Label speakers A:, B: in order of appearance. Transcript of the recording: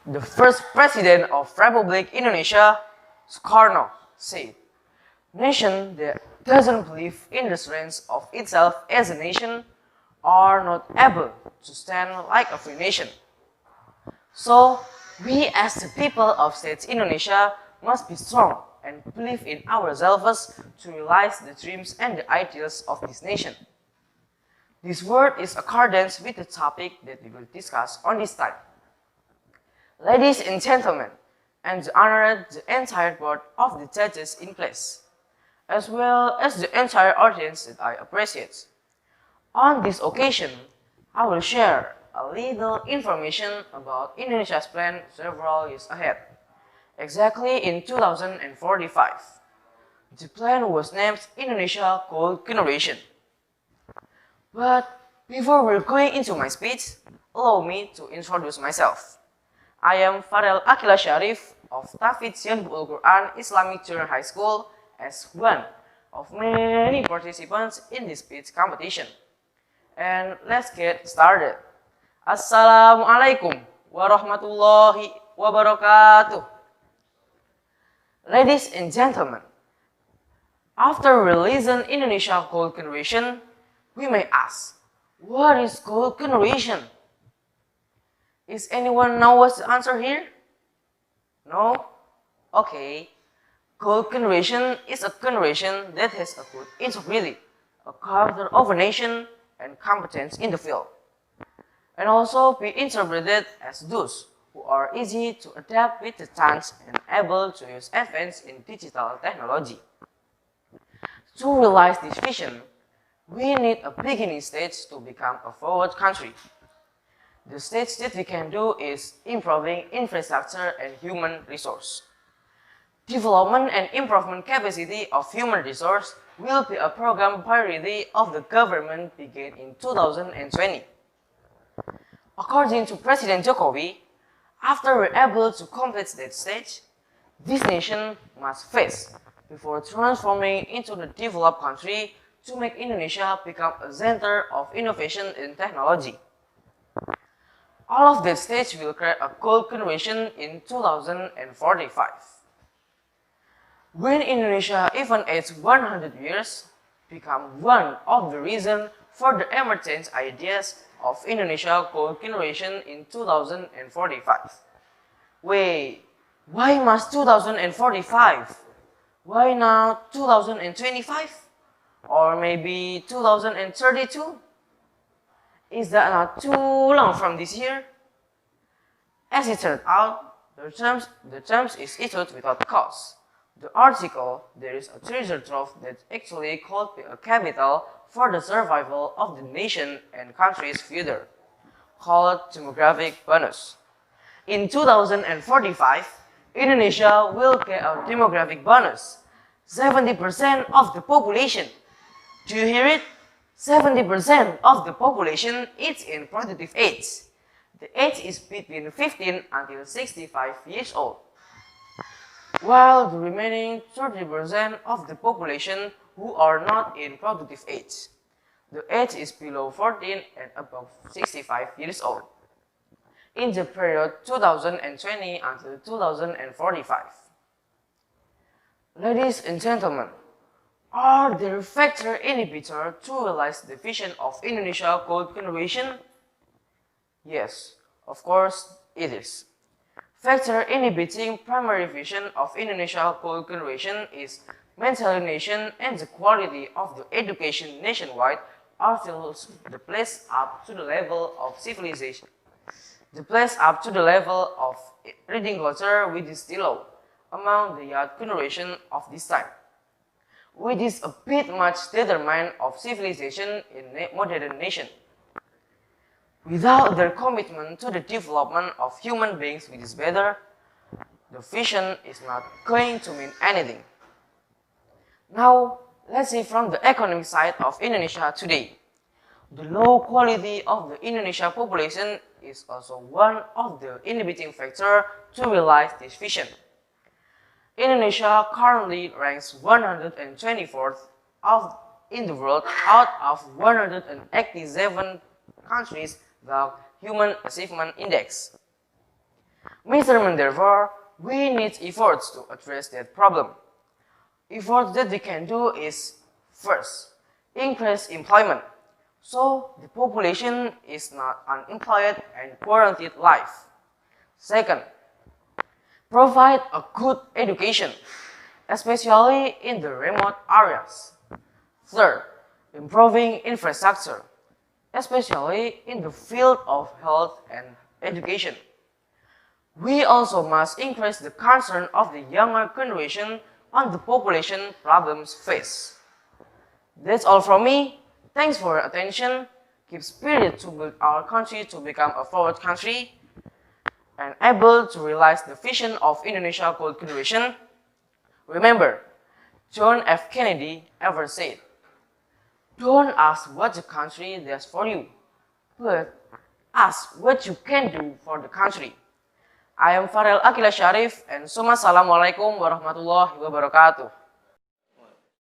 A: The first president of Republic Indonesia, Soekarno, said, "Nation that doesn't believe in the strength of itself as a nation are not able to stand like a free nation." So, we as the people of States Indonesia must be strong and believe in ourselves to realize the dreams and the ideals of this nation. This word is accordance with the topic that we will discuss on this time. Ladies and gentlemen, and the honored the entire board of the judges in place, as well as the entire audience that I appreciate. On this occasion, I will share a little information about Indonesia's plan several years ahead, exactly in 2045. The plan was named Indonesia Gold Generation. But before we're going into my speech, allow me to introduce myself. I am Farrel Aqila Syarif of Tafidz Syarif Quran Islamic Junior High School as one of many participants in this speech competition. And let's get started. Assalamualaikum warahmatullahi wabarakatuh. Ladies and gentlemen, after releasing Indonesia Gold Generation, we may ask, what is Gold Generation? Is anyone know what's the answer here? No? Okay. Gold generation is a generation that has a good integrity, a character of a nation, and competence in the field. And also be interpreted as those who are easy to adapt with the times and able to use advance in digital technology. To realize this vision, we need a beginning stage to become a forward country. The stage that we can do is improving infrastructure and human resource. Development and improvement capacity of human resource will be a program priority of the government beginning in 2020. According to President Jokowi, after we're able to complete that stage, this nation must face before transforming into the developed country to make Indonesia become a center of innovation in technology. All of that stage will create a gold generation in 2045. When Indonesia even aged 100 years, become one of the reasons for the emergent ideas of Indonesia Gold Generation in 2045. Wait, why must 2045? Why not 2025? Or maybe 2032? Is that not too long from this year? As it turned out, the terms is issued without cost. The article, there is a treasure trove that actually could be a capital for the survival of the nation and country's future, called demographic bonus. In 2045, Indonesia will get a demographic bonus, 70% of the population. Do you hear it? 70% of the population is in productive age. The age is between 15 until 65 years old. While the remaining 30% of the population who are not in productive age. The age is below 14 and above 65 years old. In the period 2020 until 2045. Ladies and gentlemen, are there factors inhibitor to realize the vision of Indonesia Gold Generation? Yes, of course it is. Factor inhibiting primary vision of Indonesia Gold Generation is mentalization and the quality of the education nationwide are still the place up to the level of civilization. The place up to the level of reading culture which is still low among the young generation of this time, which is a bit much determined of civilization in modern nation. Without their commitment to the development of human beings which is better, the vision is not going to mean anything. Now, let's see from the economic side of Indonesia today. The low quality of the Indonesia population is also one of the inhibiting factors to realize this vision. Indonesia currently ranks 124th in the world out of 187 countries the Human Achievement Index. Measurement, therefore, we need efforts to address that problem. Efforts that we can do is, first, increase employment, so the population is not unemployed and guaranteed life. Second, provide a good education, especially in the remote areas. Third, improving infrastructure, especially in the field of health and education. We also must increase the concern of the younger generation on the population problems faced. That's all from me. Thanks for your attention. Keep spirit to build our country to become a forward country and able to realize the vision of Indonesia Gold Generation. Remember, John F. Kennedy ever said, "Don't ask what the country does for you, but ask what you can do for the country." I am Farrel Aqila Syarif and Assalamualaikum warahmatullahi wabarakatuh.